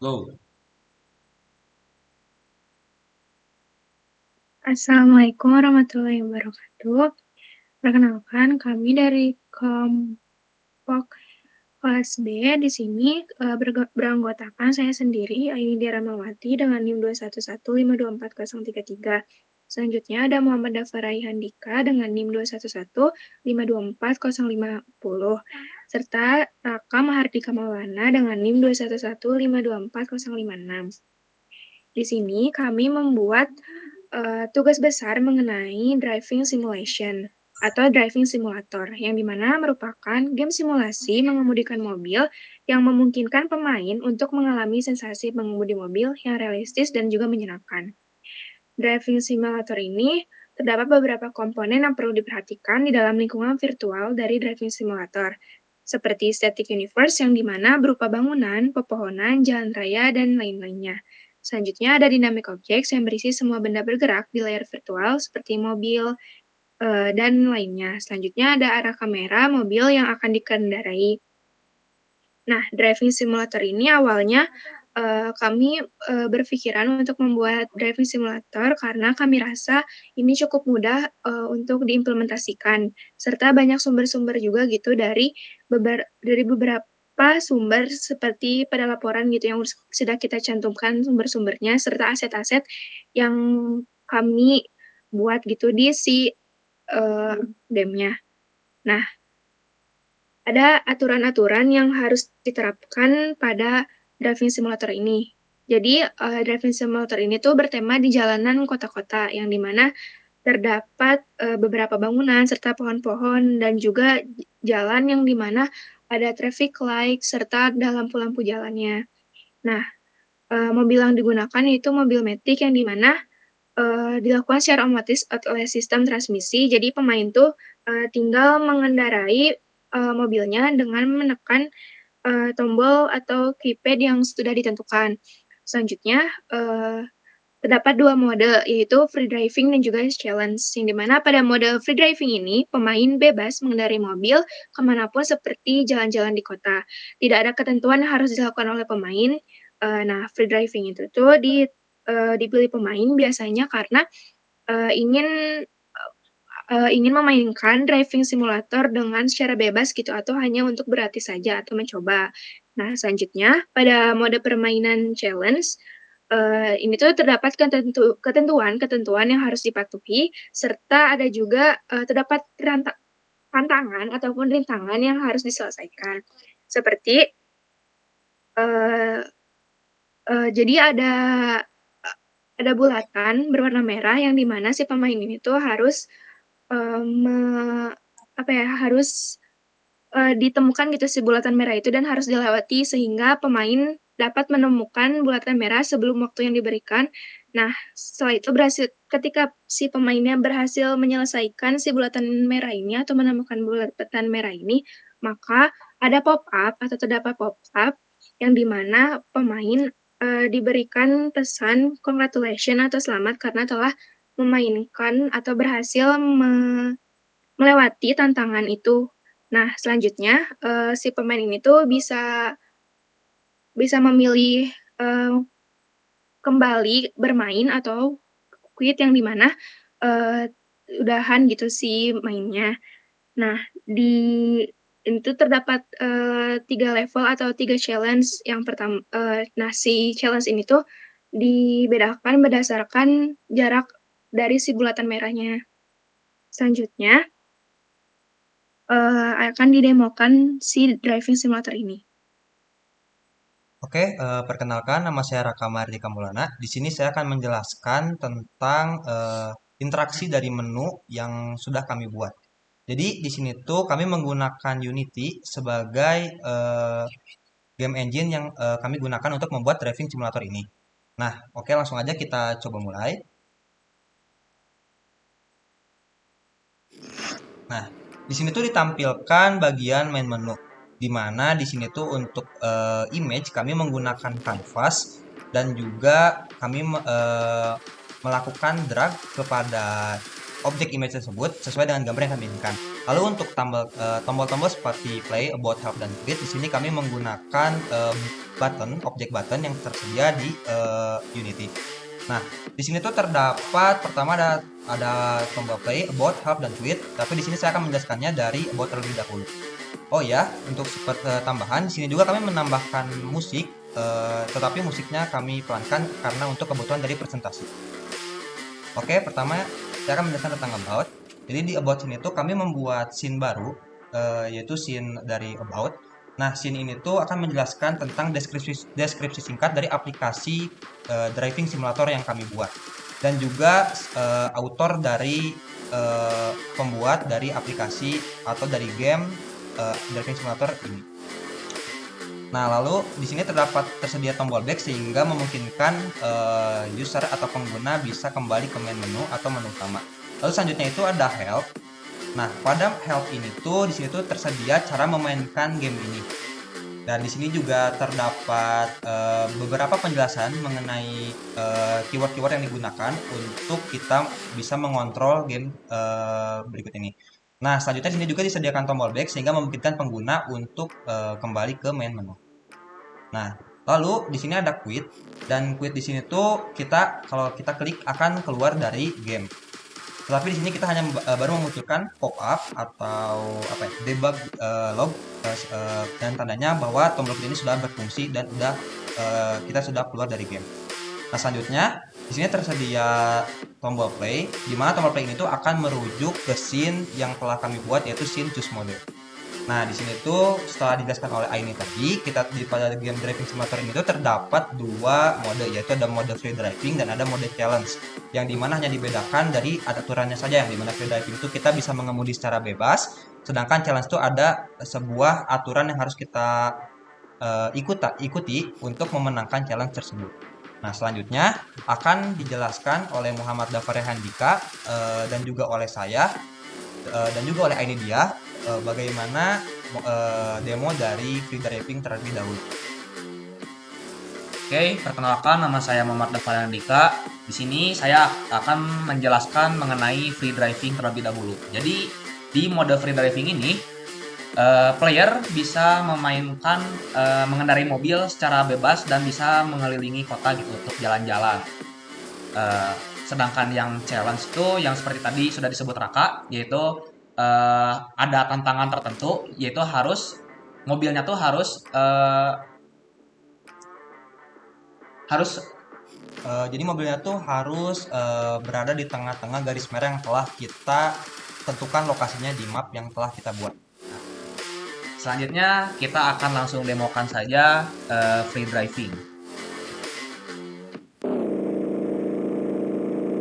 Go. Assalamualaikum warahmatullahi wabarakatuh. Perkenalkan, kami dari kelompok kelas B di sini beranggotakan saya sendiri, Ainidya Ramawati dengan NIM 211524033. Selanjutnya ada Muhammad Dafarai Handika dengan NIM 211524050, serta Raka Mahardika Maulana dengan NIM 211524056. Di sini kami membuat tugas besar mengenai driving simulation atau driving simulator, yang dimana merupakan game simulasi mengemudikan mobil yang memungkinkan pemain untuk mengalami sensasi mengemudi mobil yang realistis dan juga menyenangkan. Driving simulator ini terdapat beberapa komponen yang perlu diperhatikan di dalam lingkungan virtual dari driving simulator, seperti static universe yang dimana berupa bangunan, pepohonan, jalan raya, dan lain-lainnya. Selanjutnya ada dynamic objects yang berisi semua benda bergerak di layar virtual seperti mobil, dan lainnya. Selanjutnya ada arah kamera mobil yang akan dikendarai. Nah, driving simulator ini awalnya kami berpikiran untuk membuat driving simulator karena kami rasa ini cukup mudah untuk diimplementasikan, serta banyak sumber-sumber juga gitu dari beberapa sumber seperti pada laporan gitu yang sudah kita cantumkan sumber-sumbernya serta aset-aset yang kami buat gitu di si game-nya. Nah, ada aturan-aturan yang harus diterapkan pada driving simulator ini. Jadi, driving simulator ini tuh bertema di jalanan kota-kota, yang di mana terdapat beberapa bangunan serta pohon-pohon dan juga jalan yang di mana ada traffic light serta ada lampu-lampu jalannya. Nah, mobil yang digunakan yaitu mobil matic yang di mana dilakukan secara otomatis oleh sistem transmisi. Jadi pemain tuh tinggal mengendarai mobilnya dengan menekan tombol atau keypad yang sudah ditentukan. Selanjutnya, terdapat dua mode, yaitu free driving dan juga challenge, yang dimana pada mode free driving ini, pemain bebas mengendarai mobil kemanapun seperti jalan-jalan di kota. Tidak ada ketentuan yang harus dilakukan oleh pemain. Nah, free driving itu tuh dipilih pemain biasanya karena ingin ingin memainkan driving simulator dengan secara bebas gitu atau hanya untuk berlatih saja atau mencoba. Nah, selanjutnya pada mode permainan challenge, ini tuh terdapat ketentuan yang harus dipatuhi serta ada juga, terdapat tantangan ataupun rintangan yang harus diselesaikan. Seperti, eee jadi ada bulatan berwarna merah yang di mana si pemain ini tuh harus, me apa ya, harus ditemukan gitu si bulatan merah itu dan harus dilewati sehingga pemain dapat menemukan bulatan merah sebelum waktu yang diberikan. Nah, setelah itu ketika si pemainnya berhasil menyelesaikan si bulatan merah ini atau menemukan bulatan merah ini, maka ada pop-up atau terdapat pop-up yang di mana pemain, diberikan pesan congratulation atau selamat karena telah memainkan atau berhasil melewati tantangan itu. Nah, selanjutnya, si pemain ini tuh bisa bisa memilih, eee, kembali bermain atau quit yang di mana, eee, udahan gitu si mainnya. Nah, di ini tuh terdapat, 3 level atau 3 challenge. Nah, si challenge ini tuh dibedakan berdasarkan jarak dari si bulatan merahnya. Selanjutnya, akan didemokan si driving simulator ini. Oke, perkenalkan nama saya Raka Mardika Maulana. Di sini saya akan menjelaskan tentang interaksi dari menu yang sudah kami buat. Jadi di sini tuh kami menggunakan Unity sebagai game engine yang kami gunakan untuk membuat driving simulator ini. Nah, oke langsung aja kita coba mulai. Nah, di sini tuh ditampilkan bagian main menu, di mana di sini tuh untuk image kami menggunakan canvas dan juga kami melakukan drag kepada objek image tersebut sesuai dengan gambar yang kami inginkan. Lalu untuk tombol-tombol seperti play, about, help, dan quit, di sini kami menggunakan objek button yang tersedia di Unity. Nah, di sini tuh terdapat pertama ada tombol play, about, help, dan quit. Tapi di sini saya akan menjelaskannya dari about terlebih dahulu. Oh ya, untuk tambahan, di sini juga kami menambahkan musik, tetapi musiknya kami pelankan karena untuk kebutuhan dari presentasi. Oke, pertama saya akan menjelaskan tentang about. Jadi di about sini tuh kami membuat scene baru, yaitu scene dari about. Nah, scene ini tuh akan menjelaskan tentang deskripsi singkat dari aplikasi driving simulator yang kami buat. Dan juga autor dari pembuat dari aplikasi atau dari game driving simulator ini. Nah, lalu di sini tersedia tombol back sehingga memungkinkan user atau pengguna bisa kembali ke main menu atau menu utama. Lalu selanjutnya itu ada help. Nah, pada help ini tuh di sini tuh tersedia cara memainkan game ini. Dan di sini juga terdapat beberapa penjelasan mengenai keyword-keyword yang digunakan untuk kita bisa mengontrol game berikut ini. Nah, selanjutnya di sini juga disediakan tombol back sehingga memungkinkan pengguna untuk kembali ke main menu. Nah, lalu di sini ada quit dan quit di sini tuh kalau kita klik akan keluar dari game. Tetapi di sini kita hanya baru memunculkan pop-up atau debug log dan tandanya bahwa tombol quit ini sudah berfungsi dan kita sudah keluar dari game. Nah, selanjutnya di sini tersedia tombol play, di mana tombol play ini tuh akan merujuk ke scene yang telah kami buat, yaitu scene choose mode. Nah, di sini tuh setelah dijelaskan oleh Aini tadi, pada game driving simulator ini tuh terdapat dua mode, yaitu ada mode free driving dan ada mode challenge. Yang dimana hanya dibedakan dari aturannya saja, yang dimana free driving itu kita bisa mengemudi secara bebas, sedangkan challenge itu ada sebuah aturan yang harus kita ikuti untuk memenangkan challenge tersebut. Nah, selanjutnya akan dijelaskan oleh Muhammad Dafar Handika dan juga oleh saya dan juga oleh Aini dia bagaimana demo dari free driving terlebih dahulu. Oke, perkenalkan, nama saya Muhammad Dafar Andika. Di sini saya akan menjelaskan mengenai free driving terlebih dahulu. Jadi di mode free driving ini player bisa memainkan mengendarai mobil secara bebas dan bisa mengelilingi kota gitu untuk jalan-jalan. Sedangkan yang challenge itu yang seperti tadi sudah disebut Raka, yaitu ada tantangan tertentu, yaitu mobilnya tuh harus jadi mobilnya tuh harus berada di tengah-tengah garis merah yang telah kita tentukan lokasinya di map yang telah kita buat. Selanjutnya kita akan langsung demokan saja free driving.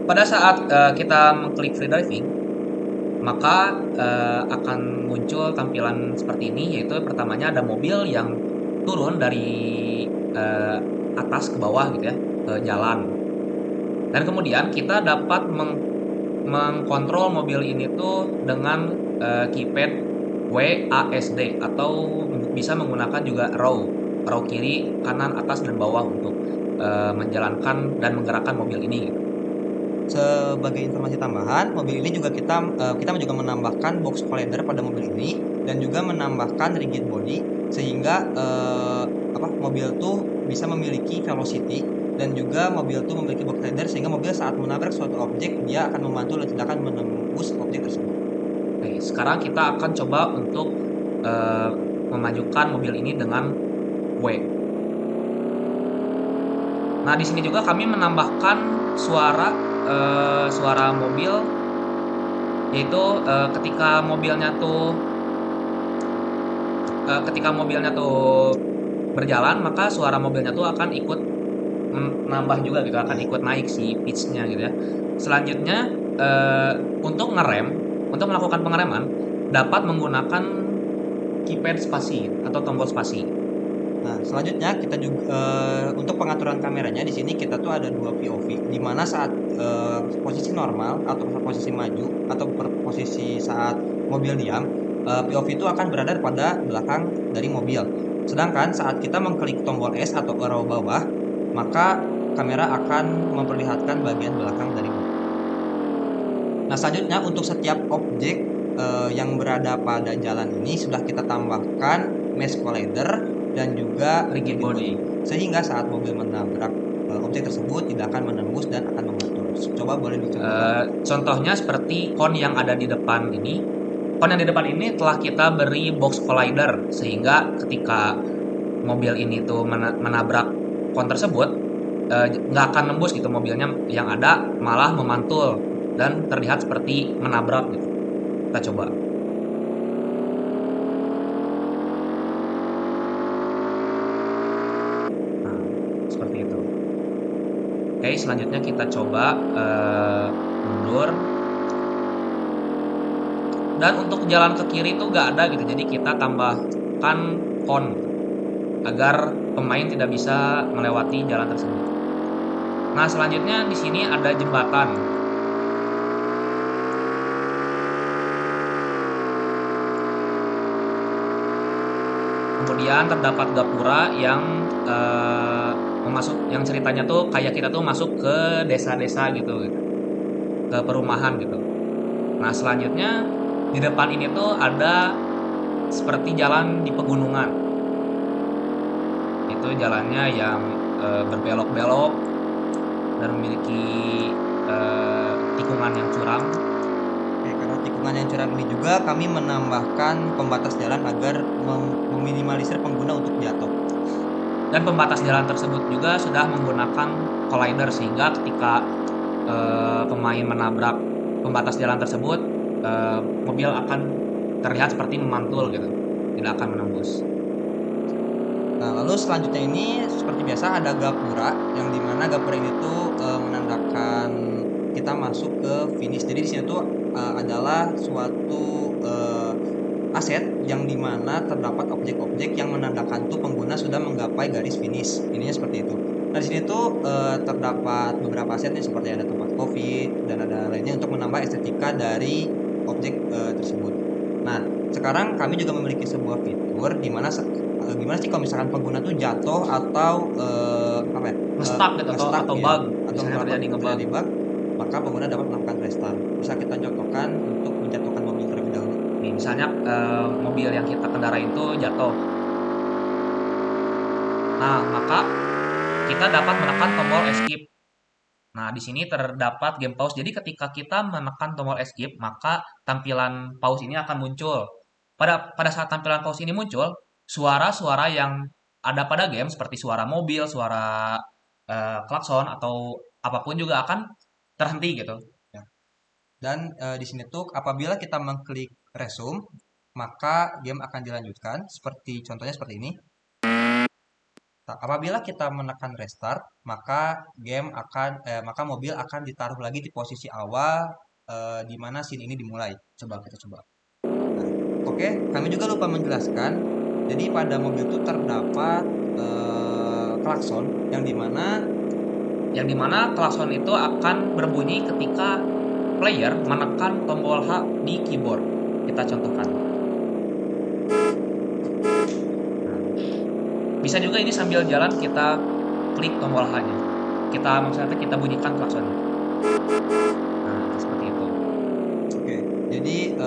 Pada saat kita mengklik free driving, maka akan muncul tampilan seperti ini, yaitu pertamanya ada mobil yang turun dari atas ke bawah gitu ya, ke jalan. Dan kemudian kita dapat mengkontrol mobil ini tuh dengan keypad WASD atau bisa menggunakan juga row kiri, kanan, atas, dan bawah untuk menjalankan dan menggerakkan mobil ini gitu. Sebagai informasi tambahan, mobil ini juga kita juga menambahkan box collider pada mobil ini dan juga menambahkan rigid body sehingga mobil tuh bisa memiliki velocity dan juga mobil tuh memiliki box collider sehingga mobil saat menabrak suatu objek dia akan memantul dan tidak akan menembus objek tersebut. Oke, sekarang kita akan coba untuk memajukan mobil ini dengan W. Nah, di sini juga kami menambahkan suara mobil, yaitu ketika mobilnya tuh berjalan, maka suara mobilnya tuh akan ikut menambah juga gitu, akan ikut naik si pitch-nya gitu ya. Selanjutnya untuk melakukan pengereman dapat menggunakan keypad spasi atau tombol spasi. Nah, selanjutnya kita juga untuk pengaturan kameranya di sini kita tuh ada dua POV, di mana saat posisi normal atau posisi maju atau posisi saat mobil diam, POV itu akan berada pada belakang dari mobil. Sedangkan saat kita mengklik tombol S atau arrow bawah, maka kamera akan memperlihatkan bagian belakang dari mobil. Nah, selanjutnya untuk setiap objek yang berada pada jalan ini sudah kita tambahkan mesh collider dan juga Rigid body. sehingga saat mobil menabrak objek tersebut tidak akan menembus dan akan memantul. Coba boleh dicontohkan? Contohnya seperti kon yang ada di depan ini. Kon yang di depan ini telah kita beri box collider sehingga ketika mobil ini tuh menabrak kon tersebut nggak akan nembus gitu, mobilnya yang ada malah memantul dan terlihat seperti menabrak gitu. Kita coba. Nah, seperti itu. Oke, selanjutnya kita coba mundur. Dan untuk jalan ke kiri tuh nggak ada gitu, jadi kita tambahkan kon agar pemain tidak bisa melewati jalan tersebut. Nah, selanjutnya di sini ada jembatan. Kemudian terdapat gapura yang yang ceritanya tuh kayak kita tuh masuk ke desa-desa gitu, ke perumahan gitu. Nah, selanjutnya di depan ini tuh ada seperti jalan di pegunungan. Itu jalannya yang berbelok-belok dan memiliki tikungan yang curam. Oke, karena tikungan yang curam ini juga kami menambahkan pembatas jalan agar meminimalisir pengguna untuk jatuh. Dan pembatas jalan tersebut juga sudah menggunakan collider sehingga ketika pemain menabrak pembatas jalan tersebut, mobil akan terlihat seperti memantul gitu, tidak akan menembus. Nah, lalu selanjutnya ini seperti biasa ada gapura, yang dimana gapura ini tuh menandakan kita masuk ke finish. Jadi di sini tuh adalah suatu aset yang dimana terdapat objek-objek yang menandakan tuh pengguna sudah menggapai garis finish. Ininya seperti itu. Nah, di sini tuh terdapat beberapa aset nih, seperti ada tempat kopi dan ada lainnya untuk menambah estetika dari objek tersebut. Nah, sekarang kami juga memiliki sebuah fitur di mana gimana sih kalau misalkan pengguna tuh jatuh atau apa ya, Nge-stuck gitu atau ya, bug, atau misalnya terjadi nge-bug. terjadi bug, maka pengguna dapat melakukan restart. Bisa kita contohkan untuk menjatuhkan mobil terlebih dahulu. Nih, misalnya mobil yang kita kendarai itu jatuh. Nah, maka kita dapat menekan tombol escape. Nah, di sini terdapat game pause. Jadi ketika kita menekan tombol escape, maka tampilan pause ini akan muncul. Pada saat tampilan pause ini muncul, suara-suara yang ada pada game seperti suara mobil, suara klakson atau apapun juga akan terhenti gitu. Ya. Dan di sini tuh apabila kita mengklik resume, maka game akan dilanjutkan. Seperti contohnya seperti ini. Nah, apabila kita menekan restart, maka maka mobil akan ditaruh lagi di posisi awal di mana scene ini dimulai. Coba kita coba. Nah, oke, kami juga lupa menjelaskan. Jadi pada mobil itu terdapat klakson yang dimana klakson itu akan berbunyi ketika player menekan tombol H di keyboard. Kita contohkan. Bisa juga ini sambil jalan kita klik tombol H-nya. Maksudnya kita bunyikan klaksonnya. Nah, seperti itu. Oke, jadi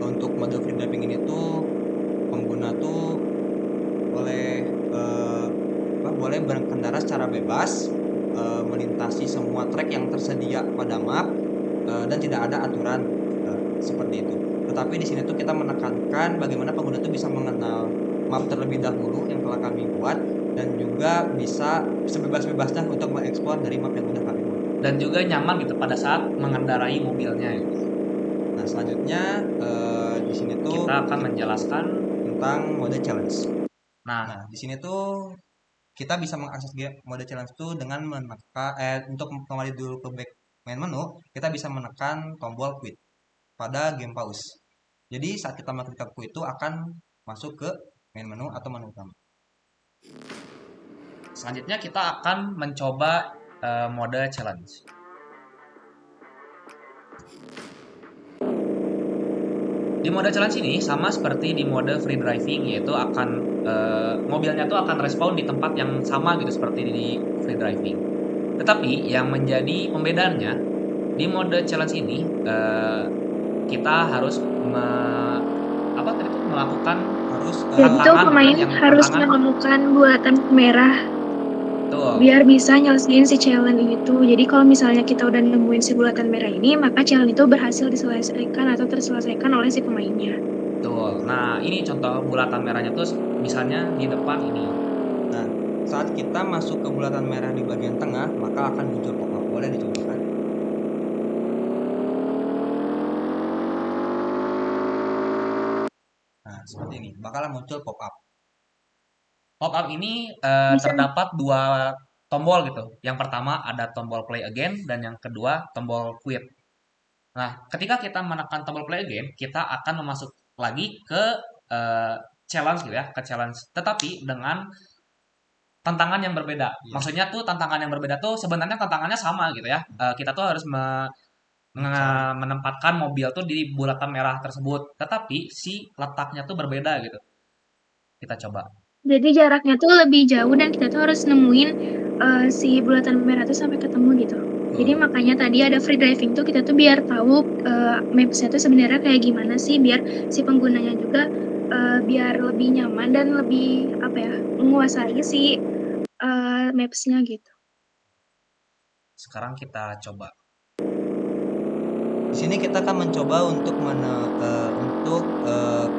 untuk mode free driving ini tuh pengguna tuh boleh berkendara secara bebas, melintasi semua trek yang tersedia pada map, dan tidak ada aturan seperti itu. Tetapi di sini tuh kita menekankan bagaimana pengguna tuh bisa mengenal map terlebih dahulu yang telah kami buat, dan juga bisa sebebas-bebasnya untuk mengeksplor dari map yang sudah kami buat. Dan juga nyaman gitu pada saat mengendarai mobilnya. Nah, selanjutnya di sini tuh kita akan menjelaskan tentang mode challenge. Nah, Nah, di sini tuh kita bisa mengakses mode challenge tuh dengan menekan untuk kembali dulu ke back main menu, kita bisa menekan tombol quit pada game pause. Jadi saat kita mengklik quit itu akan masuk ke main menu atau menu utama. Selanjutnya kita akan mencoba mode challenge. Di mode challenge ini sama seperti di mode free driving, yaitu mobilnya tuh akan respawn di tempat yang sama gitu seperti di free driving. Tetapi yang menjadi pembedanya di mode challenge ini kita harus apa tadi tuh melakukan Harus Jadi tuh tantangan gitu pemain kan, yang harus tantangan menemukan bulatan merah tuh. biar bisa nyelesain si challenge itu. Jadi kalau misalnya kita udah nemuin si bulatan merah ini, maka challenge itu berhasil diselesaikan atau terselesaikan oleh si pemainnya. Betul. Nah, ini contoh bulatan merahnya tuh misalnya di depan ini. Nah, saat kita masuk ke bulatan merah di bagian tengah, maka akan muncul pop-up. Boleh dicobakan? Nah, seperti ini. Bakalan muncul pop-up. Pop-up ini Bisa. terdapat dua tombol gitu. Yang pertama ada tombol play again dan yang kedua tombol quit. Nah, ketika kita menekan tombol play again, kita akan memasuk lagi ke eh, challenge gitu ya, ke challenge. Tetapi dengan tantangan yang berbeda. Iya. Maksudnya tuh tantangan yang berbeda tuh sebenarnya tantangannya sama gitu ya. Kita tuh harus Mencari. menempatkan mobil tuh di bulatan merah tersebut. Tetapi si letaknya tuh berbeda gitu. Kita coba. Jadi jaraknya tuh lebih jauh dan kita tuh harus nemuin si bulatan merah tuh sampai ketemu gitu. Jadi Tuh. makanya tadi ada free driving tuh kita tuh biar tahu maps-nya tuh sebenarnya kayak gimana sih biar si penggunanya juga biar lebih nyaman dan lebih apa ya menguasai si maps-nya gitu. Sekarang kita coba. Di sini kita akan mencoba untuk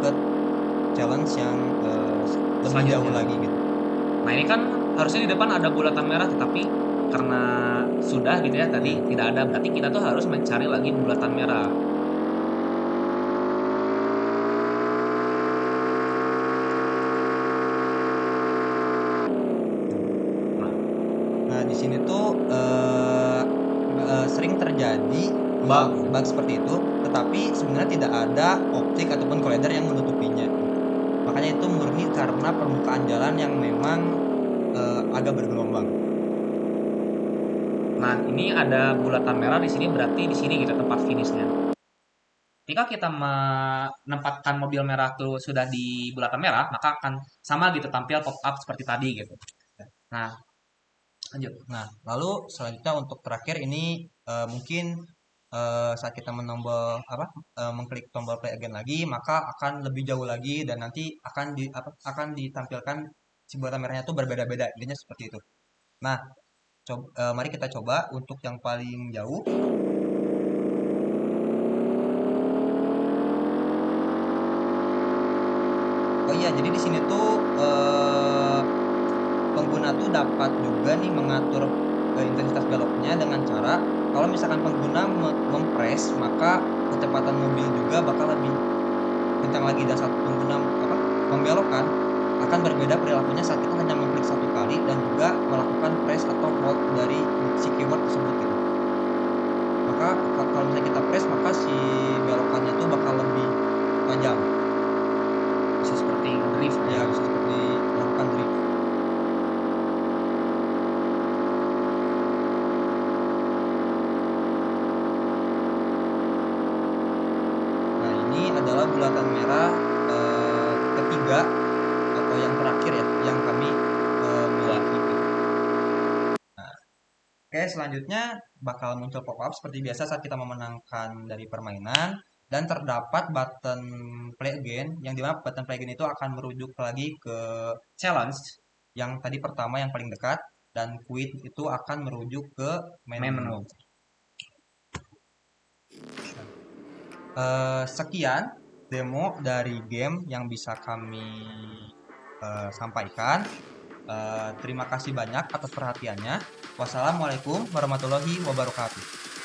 ke challenge yang lebih jauh Selanjutnya. lagi gitu. Nah, ini kan harusnya di depan ada bulatan merah tetapi karena sudah gitu ya tadi tidak ada, berarti kita tuh harus mencari lagi bulatan merah. Nah, Nah, di sini tuh sering terjadi bug. bug seperti itu, tetapi sebenarnya tidak ada optik ataupun collider yang menutupinya. Makanya itu murni karena permukaan jalan yang memang agak bergelombang. Nah, ini ada bulatan merah di sini berarti di sini gitu tempat finishnya. Jika kita menempatkan mobil merah tuh sudah di bulatan merah, maka akan sama gitu tampil pop up seperti tadi gitu. Nah, lanjut. Nah, lalu selanjutnya untuk terakhir ini mungkin saat kita mengklik tombol play again lagi, maka akan lebih jauh lagi dan nanti akan ditampilkan si bulatan merahnya itu berbeda-beda. Intinya seperti itu. Nah, mari kita coba untuk yang paling jauh. Oh iya, jadi di sini tuh pengguna tuh dapat juga nih mengatur intensitas beloknya dengan cara kalau misalkan pengguna mempres, maka kecepatan mobil juga bakal lebih kencang lagi, dan saat pengguna membelokkan akan berbeda perilakunya saat kita hanya mengklik satu kali dan juga melakukan press atau hold dari si keyword tersebut gitu. Maka kalau misalnya kita press, maka si belokannya tuh bakal lebih tajam. Bisa seperti drift Ya, ya. bisa seperti melakukan drift. Nah, ini adalah bulatan merah ketiga atau yang terakhir ya yang kami miliki. Nah, oke, selanjutnya bakal muncul pop-up seperti biasa saat kita memenangkan dari permainan, dan terdapat button play again yang dimana button play again itu akan merujuk lagi ke challenge yang tadi pertama yang paling dekat, dan quit itu akan merujuk ke main Main menu. menu. Sekian demo dari game yang bisa kami sampaikan. Terima kasih banyak atas perhatiannya. Wassalamualaikum warahmatullahi wabarakatuh.